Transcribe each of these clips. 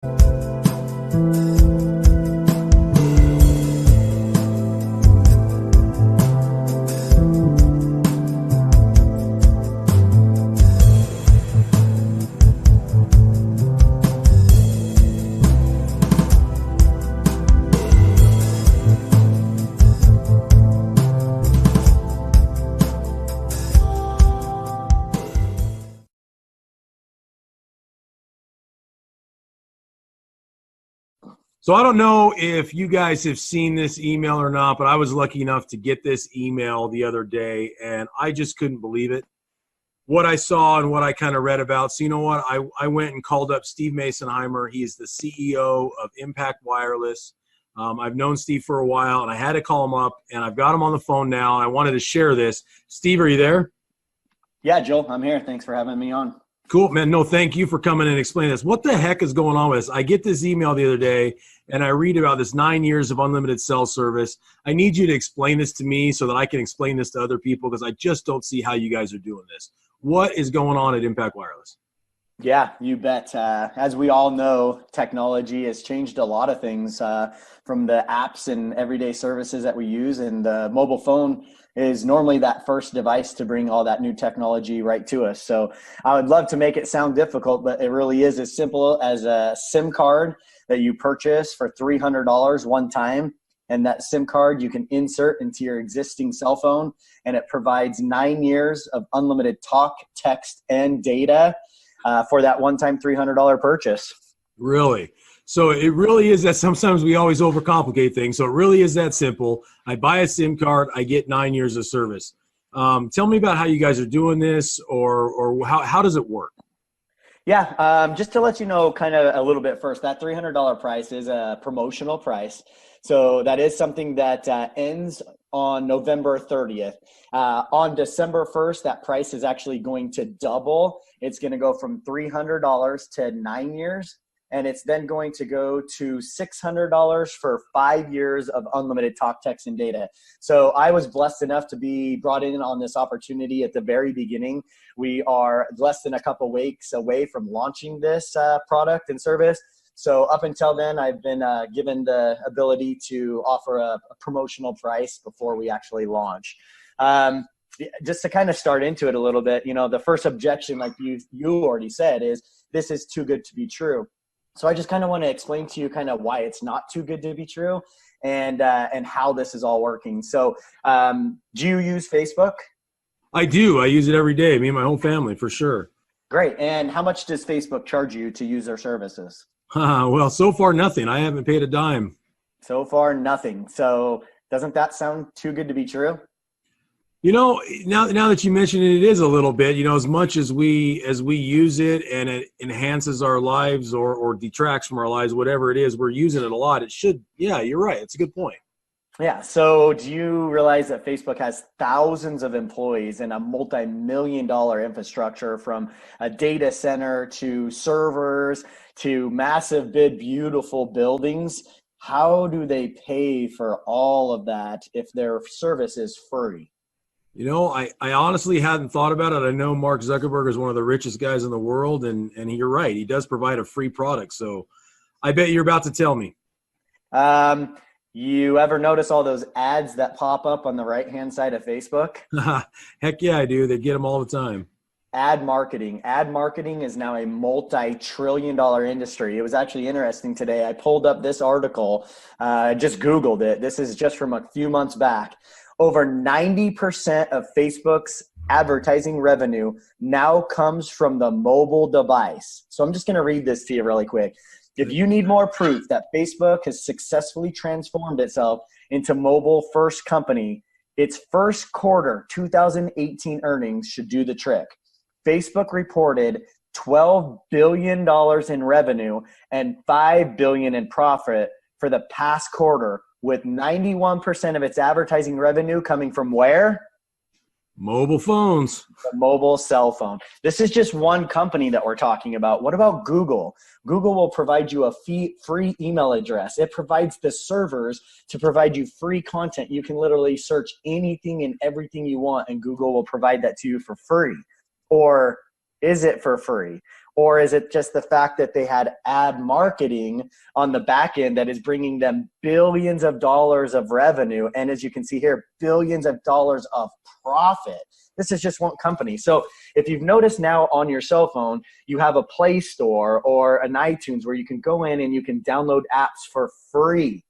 So I don't know if you guys have seen this email or not, but I was lucky enough to get this email the other day, and I just couldn't believe it. What I saw and what I kind of read about. So you know what? I went and called up Steve Masonheimer. He is the CEO of Impact Wireless. I've known Steve for a while, and I had to call him up, and I've got him on the phone now, and I wanted to share this. Steve, are you there? Yeah, Joel, I'm here. Thanks for having me on. Cool, man. No, thank you for coming and explaining this. What the heck is going on with this? I get this email the other day, and I read about this 9 years of unlimited cell service. I need you to explain this to me so that I can explain this to other people, because I just don't see how you guys are doing this. What is going on at Impact Wireless? Yeah, you bet. As we all know, technology has changed a lot of things from the apps and everyday services that we use. And the mobile phone is normally that first device to bring all that new technology right to us. So I would love to make it sound difficult, but it really is as simple as a SIM card that you purchase for $300 one time. And that SIM card you can insert into your existing cell phone, and it provides 9 years of unlimited talk, text, and data for that one-time $300 purchase. Really? So it really is that sometimes we always overcomplicate things. So it really is that simple. I buy a SIM card, I get 9 years of service. Tell me about how you guys are doing this, or how does it work? Yeah, just to let you know kind of a little bit first, that $300 price is a promotional price. So that is something that ends on November 30th. On December 1st, that price is actually going to double. It's going to go from $300 to 9 years. And it's then going to go to $600 for 5 years of unlimited talk, text, and data. So I was blessed enough to be brought in on this opportunity at the very beginning. We are less than a couple weeks away from launching this product and service. So up until then, I've been given the ability to offer a promotional price before we actually launch. Just to kind of start into it a little bit, you know, the first objection, like you already said, is this is too good to be true. So I just kind of want to explain to you kind of why it's not too good to be true, and how this is all working. So do you use Facebook? I do. I use it every day, me and my whole family, for sure. Great. And how much does Facebook charge you to use their services? Well, so far, nothing. I haven't paid a dime. So far, nothing. So doesn't that sound too good to be true? You know, now that you mention it, it is a little bit. You know, as much as we use it and it enhances our lives or detracts from our lives, whatever it is, we're using it a lot. It should. Yeah, you're right. It's a good point. Yeah. So do you realize that Facebook has thousands of employees and a multi-million-dollar infrastructure, from a data center to servers to massive, big, beautiful buildings? How do they pay for all of that if their service is free? You know, I honestly hadn't thought about it. I know Mark Zuckerberg is one of the richest guys in the world, and you're right. He does provide a free product. So I bet you're about to tell me. You ever notice all those ads that pop up on the right-hand side of Facebook? Heck yeah, I do. They get them all the time. Ad marketing. Ad marketing is now a multi-trillion-dollar industry. It was actually interesting today. I pulled up this article, just Googled it. This is just from a few months back. Over 90% of Facebook's advertising revenue now comes from the mobile device. So I'm just going to read this to you really quick. If you need more proof that Facebook has successfully transformed itself into mobile-first company, its first quarter 2018 earnings should do the trick. Facebook reported $12 billion in revenue and $5 billion in profit for the past quarter, with 91% of its advertising revenue coming from where? Mobile phones. The mobile cell phone. This is just one company that we're talking about. What about Google? Google will provide you a free email address. It provides the servers to provide you free content. You can literally search anything and everything you want, and Google will provide that to you for free. Or is it for free? Or is it just the fact that they had ad marketing on the back end that is bringing them billions of dollars of revenue? And as you can see here, billions of dollars of profit. This is just one company. So if you've noticed now on your cell phone, you have a Play Store or an iTunes where you can go in and you can download apps for free.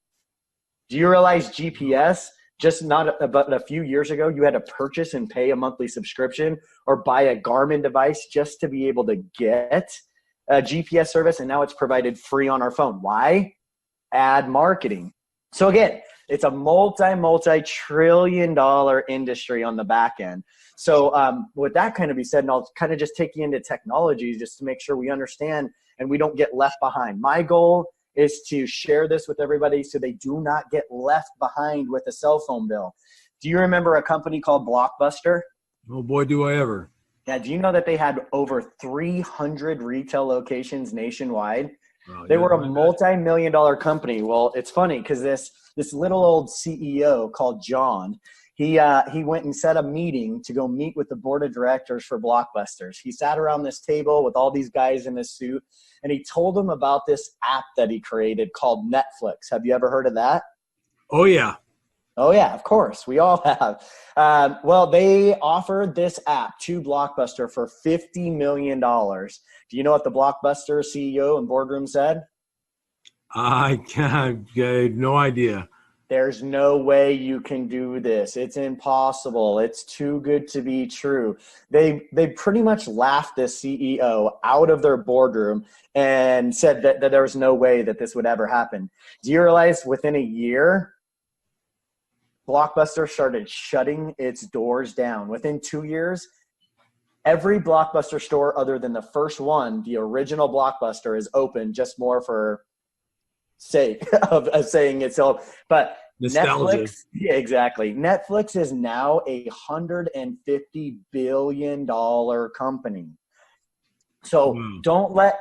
Do you realize GPS, just not about a few years ago, you had to purchase and pay a monthly subscription or buy a Garmin device just to be able to get a GPS service, and now it's provided free on our phone. Why? Ad marketing. So again, it's a multi-trillion-dollar industry on the back end. So with that kind of be said, and I'll kind of just take you into technology just to make sure we understand and we don't get left behind. My goal is to share this with everybody so they do not get left behind with a cell phone bill. Do you remember a company called Blockbuster? Oh boy, do I ever. Yeah, do you know that they had over 300 retail locations nationwide? They were a multi-million-dollar company. Well, it's funny because this little old CEO called John, he went and set a meeting to go meet with the board of directors for Blockbusters. He sat around this table with all these guys in a suit, and he told them about this app that he created called Netflix. Have you ever heard of that? Oh, yeah. Oh, yeah, of course. We all have. Well, they offered this app to Blockbuster for $50 million. Do you know what the Blockbuster CEO and boardroom said? I have no idea. There's no way you can do this. It's impossible. It's too good to be true. They pretty much laughed this CEO out of their boardroom and said that there was no way that this would ever happen. Do you realize within a year, Blockbuster started shutting its doors down? Within 2 years, every Blockbuster store other than the first one, the original Blockbuster, is open just more for sake of saying it. So, but nostalgia. Netflix, yeah, exactly. Netflix is now a $150 billion company. So don't let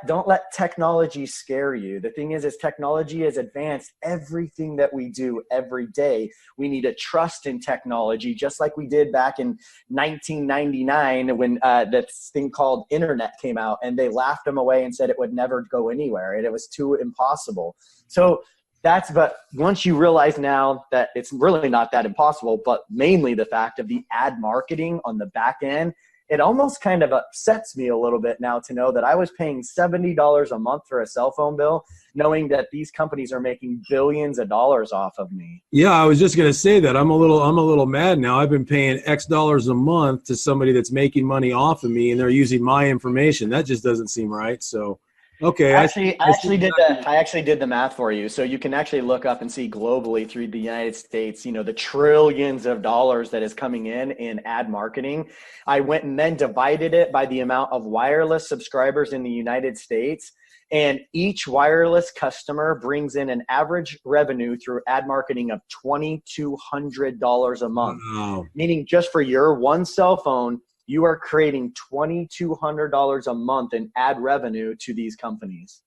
technology scare you. The thing is technology is advanced. Everything that we do every day, we need to trust in technology, just like we did back in 1999 when that thing called internet came out, and they laughed them away and said it would never go anywhere and it was too impossible. So but once you realize now that it's really not that impossible, but mainly the fact of the ad marketing on the back end, it almost kind of upsets me a little bit now to know that I was paying $70 a month for a cell phone bill, knowing that these companies are making billions of dollars off of me. Yeah, I was just going to say that I'm a little mad now. I've been paying X dollars a month to somebody that's making money off of me, and they're using my information. That just doesn't seem right. So, okay. I actually did the math for you. So you can actually look up and see globally through the United States, the trillions of dollars that is coming in ad marketing. I went and then divided it by the amount of wireless subscribers in the United States. And each wireless customer brings in an average revenue through ad marketing of $2,200 a month. Wow. Meaning just for your one cell phone, you are creating $2,200 a month in ad revenue to these companies.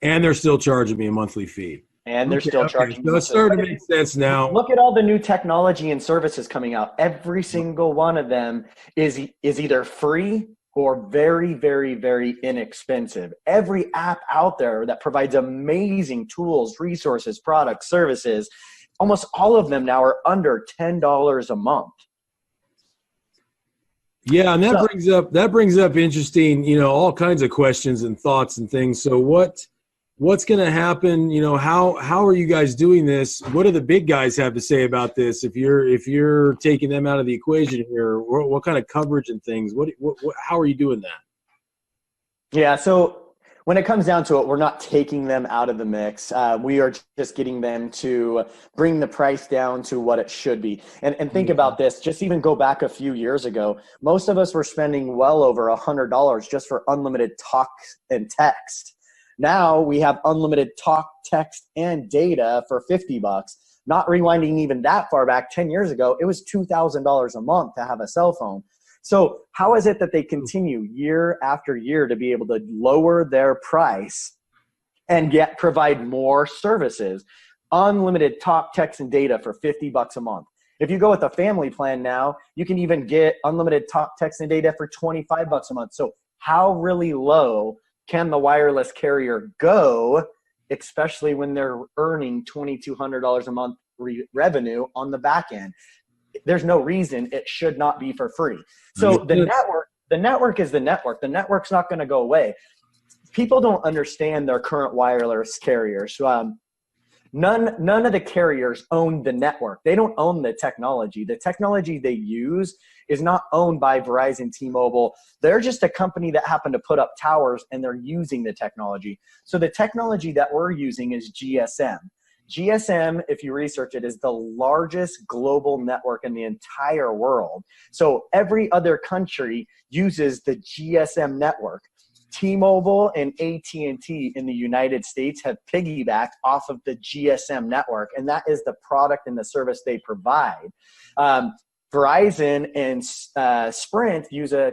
And they're still charging me a monthly fee. And they're still charging. So it's starting to make sense now. Look at all the new technology and services coming out. Every single one of them is either free or very, very, very inexpensive. Every app out there that provides amazing tools, resources, products, services, almost all of them now are under $10 a month. Yeah, and that brings up interesting, all kinds of questions and thoughts and things. So what's going to happen? How are you guys doing this? What do the big guys have to say about this? If you're taking them out of the equation here, what kind of coverage and things? How are you doing that? Yeah, so when it comes down to it, we're not taking them out of the mix. We are just getting them to bring the price down to what it should be. And think about this, just even go back a few years ago, most of us were spending well over $100 just for unlimited talk and text. Now we have unlimited talk, text, and data for $50. Not rewinding even that far back, 10 years ago, it was $2,000 a month to have a cell phone. So how is it that they continue year after year to be able to lower their price and yet provide more services? Unlimited talk, text, and data for $50 a month. If you go with a family plan now, you can even get unlimited talk, text, and data for $25 a month. So how really low can the wireless carrier go, especially when they're earning $2,200 a month revenue on the back end? There's no reason it should not be for free. So the network is the network. The network's not going to go away. People don't understand their current wireless carriers. None of the carriers own the network. They don't own the technology. The technology they use is not owned by Verizon, T-Mobile. They're just a company that happened to put up towers, and they're using the technology. So the technology that we're using is GSM. GSM, if you research it, is the largest global network in the entire world. So every other country uses the GSM network. T-Mobile and AT&T in the United States have piggybacked off of the GSM network, and that is the product and the service they provide. Verizon and Sprint use a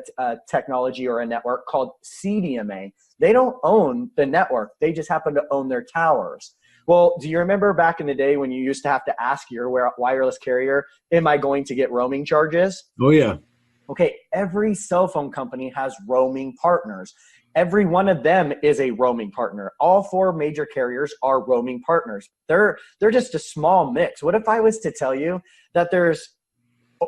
technology or a network called CDMA. They don't own the network. They just happen to own their towers. Well, do you remember back in the day when you used to have to ask your wireless carrier, am I going to get roaming charges? Oh, yeah. Okay, every cell phone company has roaming partners. Every one of them is a roaming partner. All 4 major carriers are roaming partners. They're just a small mix. What if I was to tell you that there's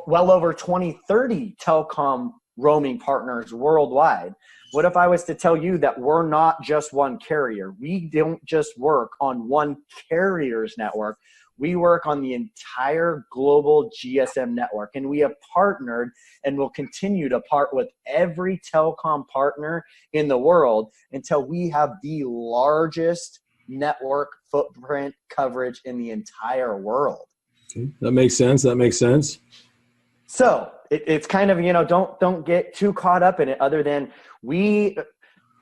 well over 20, 30 telecom roaming partners worldwide? What if I was to tell you that we're not just one carrier? We don't just work on one carrier's network. We work on the entire global GSM network, and we have partnered and will continue to part with every telecom partner in the world until we have the largest network footprint coverage in the entire world. Okay. That makes sense. So it's kind of, don't get too caught up in it, other than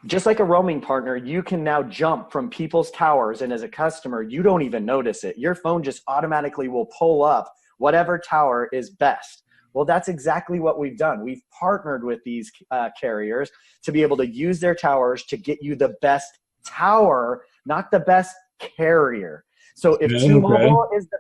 just like a roaming partner, you can now jump from people's towers, and as a customer, you don't even notice it. Your phone just automatically will pull up whatever tower is best. Well, that's exactly what we've done. We've partnered with these carriers to be able to use their towers to get you the best tower, not the best carrier. So if T-Mobile is the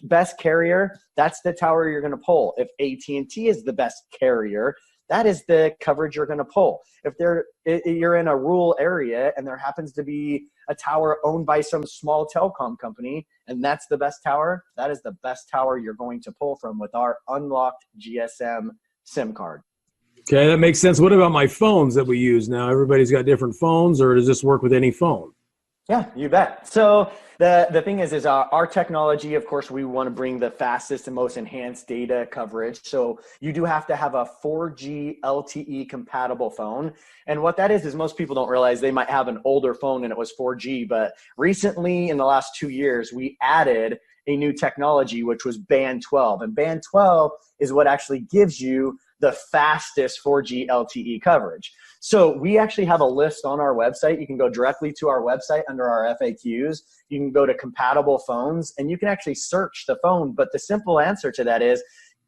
best carrier, that's the tower you're going to pull. If AT&T is the best carrier, that is the coverage you're going to pull. If you're in a rural area and there happens to be a tower owned by some small telecom company, and that's the best tower, that is the best tower you're going to pull from with our unlocked GSM SIM card. Okay, that makes sense. What about my phones that we use now? Everybody's got different phones, or does this work with any phone? Yeah, you bet. So the thing is our technology, of course, we want to bring the fastest and most enhanced data coverage. So you do have to have a 4G LTE compatible phone. And what that is most people don't realize they might have an older phone and it was 4G. But recently, in the last 2 years, we added a new technology, which was Band 12. And Band 12 is what actually gives you the fastest 4G LTE coverage. So we actually have a list on our website. You can go directly to our website under our FAQs. You can go to compatible phones, and you can actually search the phone. But the simple answer to that is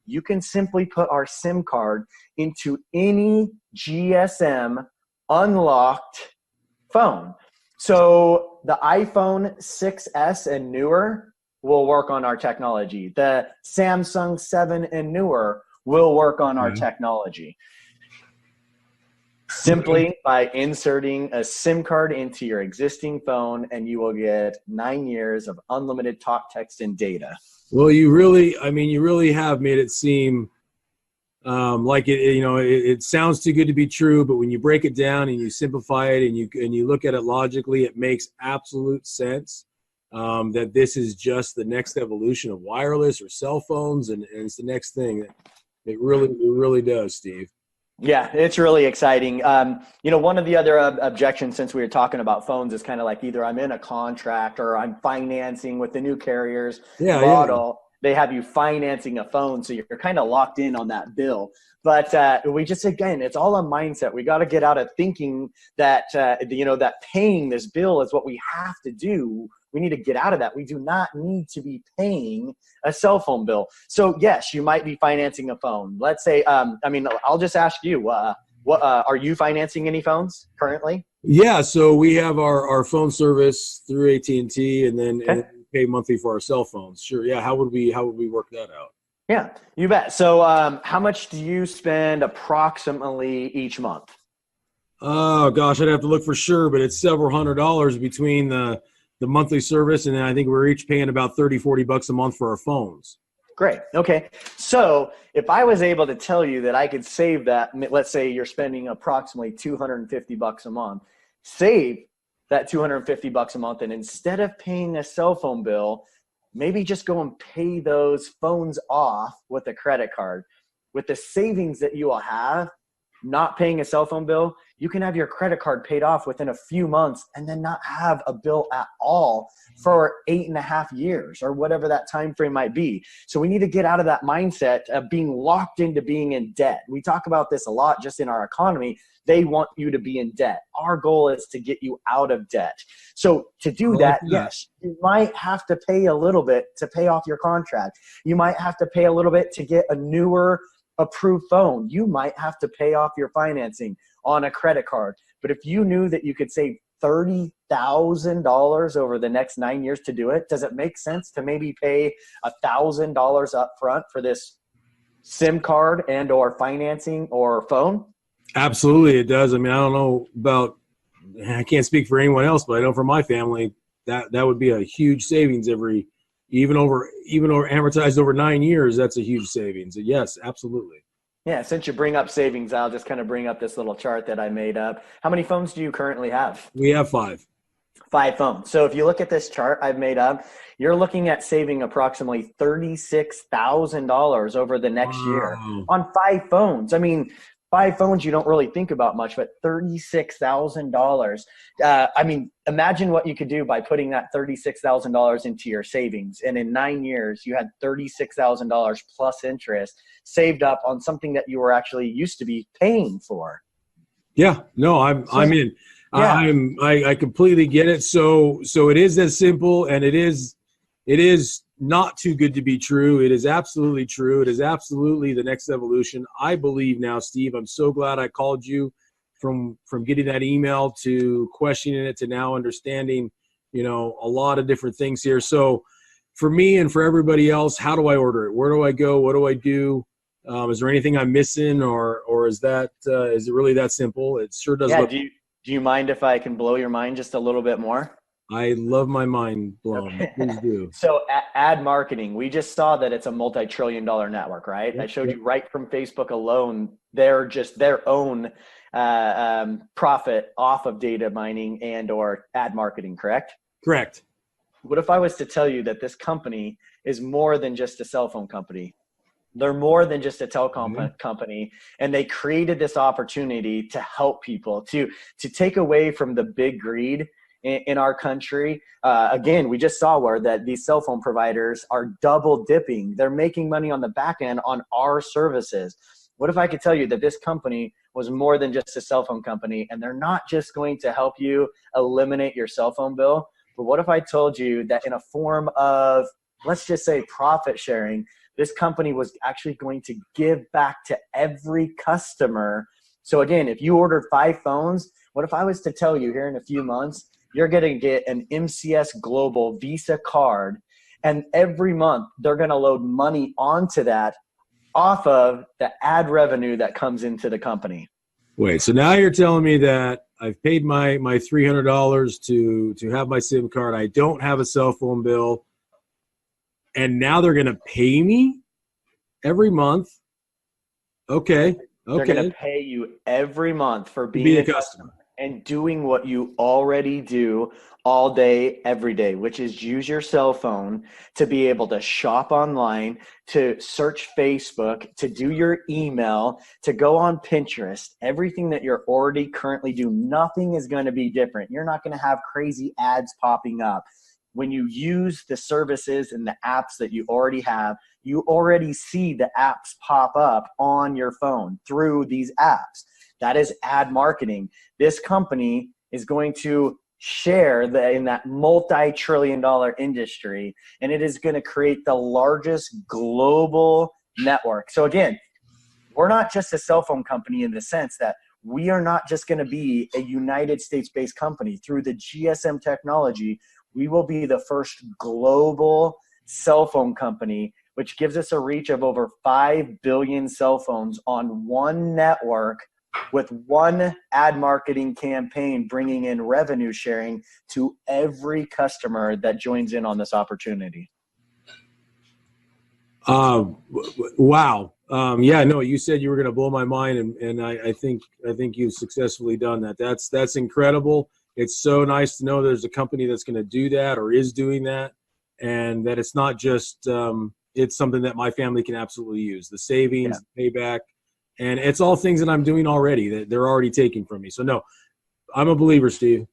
you can simply put our SIM card into any GSM unlocked phone. So the iPhone 6S and newer will work on our technology. The Samsung 7 and newer will work on our technology. Simply by inserting a SIM card into your existing phone, and you will get 9 years of unlimited talk, text, and data. Well, you really have made it seem like it sounds too good to be true, but when you break it down and you simplify it and you look at it logically, it makes absolute sense. That this is just the next evolution of wireless or cell phones, and it's the next thing. It really does, Steve. Yeah, it's really exciting. One of the other objections, since we were talking about phones, is kind of like either I'm in a contract or I'm financing with the new carriers model. They have you financing a phone, so you're kind of locked in on that bill. But it's all a mindset. We got to get out of thinking that that paying this bill is what we have to do. We need to get out of that. We do not need to be paying a cell phone bill. So yes, you might be financing a phone. Let's say, I'll just ask you, what are you financing any phones currently? Yeah, so we have our phone service through AT&T, and then and pay monthly for our cell phones. Sure. Yeah. How would we work that out? Yeah, you bet. So how much do you spend approximately each month? Oh gosh, I'd have to look for sure, but it's several $100s between the monthly service, and then I think we're each paying about 30-40 bucks a month for our phones. Great. Okay. So if I was able to tell you that I could save that, let's say you're spending approximately 250 bucks a month, save that 250 bucks a month. And instead of paying a cell phone bill, maybe just go and pay those phones off with a credit card. With the savings that you will have, not paying a cell phone bill, you can have your credit card paid off within a few months and then not have a bill at all for 8.5 years or whatever that time frame might be. So we need to get out of that mindset of being locked into being in debt. We talk about this a lot just in our economy. They want you to be in debt. Our goal is to get you out of debt. So to do that, yes, you might have to pay a little bit to pay off your contract. You might have to pay a little bit to get a newer approved phone. You might have to pay off your financing on a credit card. But if you knew that you could save $30,000 over the next 9 years to do it, does it make sense to maybe pay $1,000 up front for this SIM card and or financing or phone? Absolutely, it does. I mean, I don't know about, I can't speak for anyone else, but I know for my family that would be a huge savings even over amortized over 9 years. That's a huge savings. So yes, absolutely. Yeah, since you bring up savings, I'll just kind of bring up this little chart that I made up. How many phones do you currently have? We have 5. 5 phones. So if you look at this chart I've made up, you're looking at saving approximately $36,000 over the next year on 5 phones. I mean, 5 phones you don't really think about much, but $36,000. I mean, imagine what you could do by putting that $36,000 into your savings. And in 9 years, you had $36,000 plus interest saved up on something that you were actually used to be paying for. Yeah, no, I'm in. Yeah. I completely get it. So it is as simple, and it is not too good to be true. It is absolutely true. It is absolutely the next evolution. I believe now, Steve, I'm so glad I called you from getting that email to questioning it to now understanding, a lot of different things here. So for me and for everybody else, how do I order it? Where do I go? What do I do? Is there anything I'm missing, or is it really that simple? It sure does. Yeah. Do you mind if I can blow your mind just a little bit more? I love my mind blown. Okay. Please do. So ad marketing, we just saw that it's a multi-trillion-dollar network, right? Yep. I showed you right from Facebook alone, they're just their own profit off of data mining and or ad marketing, correct? Correct. What if I was to tell you that this company is more than just a cell phone company? They're more than just a telecom company, and they created this opportunity to help people, to take away from the big greed in our country. Again, we just saw where that these cell phone providers are double dipping. They're making money on the back end on our services. What if I could tell you that this company was more than just a cell phone company, and they're not just going to help you eliminate your cell phone bill, but what if I told you that in a form of, let's just say, profit sharing, this company was actually going to give back to every customer. So again, if you ordered 5 phones, what if I was to tell you here in a few months, you're going to get an MCS Global Visa card, and every month they're going to load money onto that off of the ad revenue that comes into the company. Wait, so now you're telling me that I've paid my $300 to have my SIM card. I don't have a cell phone bill, and now they're going to pay me every month. Okay. They're going to pay you every month for being a customer and doing what you already do all day, every day, which is use your cell phone to be able to shop online, to search Facebook, to do your email, to go on Pinterest. Everything that you're already currently doing, nothing is going to be different. You're not going to have crazy ads popping up. When you use the services and the apps that you already have, you already see the apps pop up on your phone through these apps. That is ad marketing. This company is going to share in that multi-trillion-dollar industry, and it is going to create the largest global network. So again, we're not just a cell phone company in the sense that we are not just going to be a United States-based company. Through the GSM technology, we will be the first global cell phone company, which gives us a reach of over 5 billion cell phones on one network with one ad marketing campaign bringing in revenue sharing to every customer that joins in on this opportunity. Wow. Yeah, no, you said you were going to blow my mind, and I think you've successfully done that. That's incredible. It's so nice to know there's a company that's going to do that or is doing that, and that it's not just it's something that my family can absolutely use. The savings, payback, and it's all things that I'm doing already that they're already taking from me. So no, I'm a believer, Steve.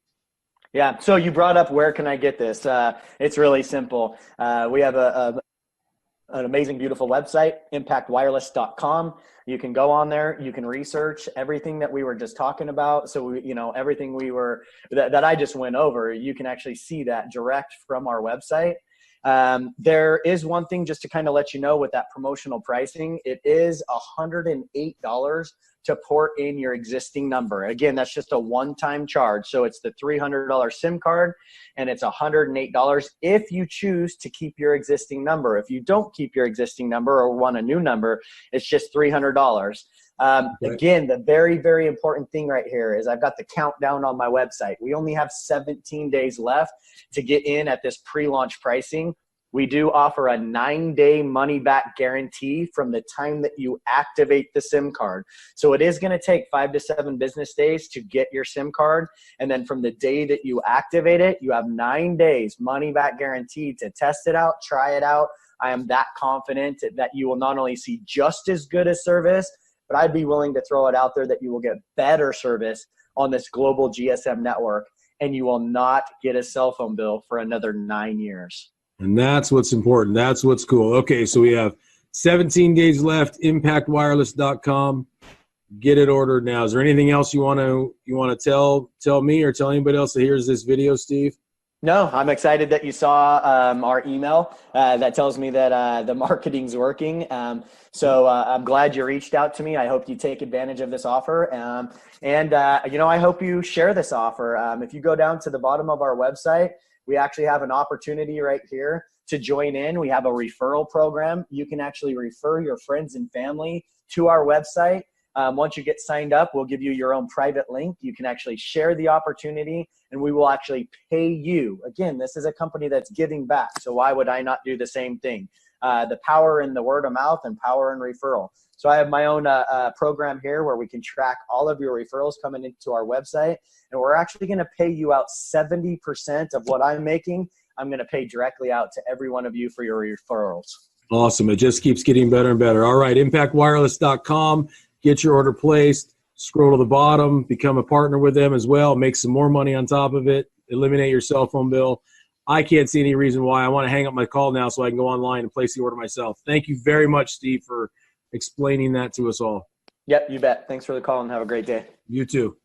Yeah. So you brought up, where can I get this? It's really simple. We have an amazing, beautiful website, impactwireless.com. You can go on there. You can research everything that we were just talking about. So, everything that I just went over, you can actually see that direct from our website. There is one thing just to kind of let you know with that promotional pricing. It is $108 to port in your existing number. Again, that's just a one-time charge. So it's the $300 SIM card, and it's $108 if you choose to keep your existing number. If you don't keep your existing number or want a new number, it's just $300. Again, the very, very important thing right here is I've got the countdown on my website. We only have 17 days left to get in at this pre-launch pricing. We do offer a 9-day money-back guarantee from the time that you activate the SIM card. So it is going to take 5 to 7 business days to get your SIM card. And then from the day that you activate it, you have 9 days money-back guarantee to test it out, try it out. I am that confident that you will not only see just as good a service, but I'd be willing to throw it out there that you will get better service on this global GSM network, and you will not get a cell phone bill for another 9 years. And that's what's important. That's what's cool. Okay, so we have 17 days left. ImpactWireless.com. Get it ordered now. Is there anything else you want to tell me or tell anybody else that hears this video, Steve? No, I'm excited that you saw our email that tells me that the marketing's working. So I'm glad you reached out to me. I hope you take advantage of this offer. I hope you share this offer. If you go down to the bottom of our website, we actually have an opportunity right here to join in. We have a referral program. You can actually refer your friends and family to our website. Once you get signed up, we'll give you your own private link. You can actually share the opportunity, and we will actually pay you. Again, this is a company that's giving back, so why would I not do the same thing? The power in the word of mouth and power in referral. So I have my own program here where we can track all of your referrals coming into our website, and we're actually going to pay you out 70% of what I'm making. I'm going to pay directly out to every one of you for your referrals. Awesome. It just keeps getting better and better. All right, impactwireless.com. Get your order placed, scroll to the bottom, become a partner with them as well, make some more money on top of it, eliminate your cell phone bill. I can't see any reason why. I want to hang up my call now so I can go online and place the order myself. Thank you very much, Steve, for explaining that to us all. Yep, you bet. Thanks for the call and have a great day. You too.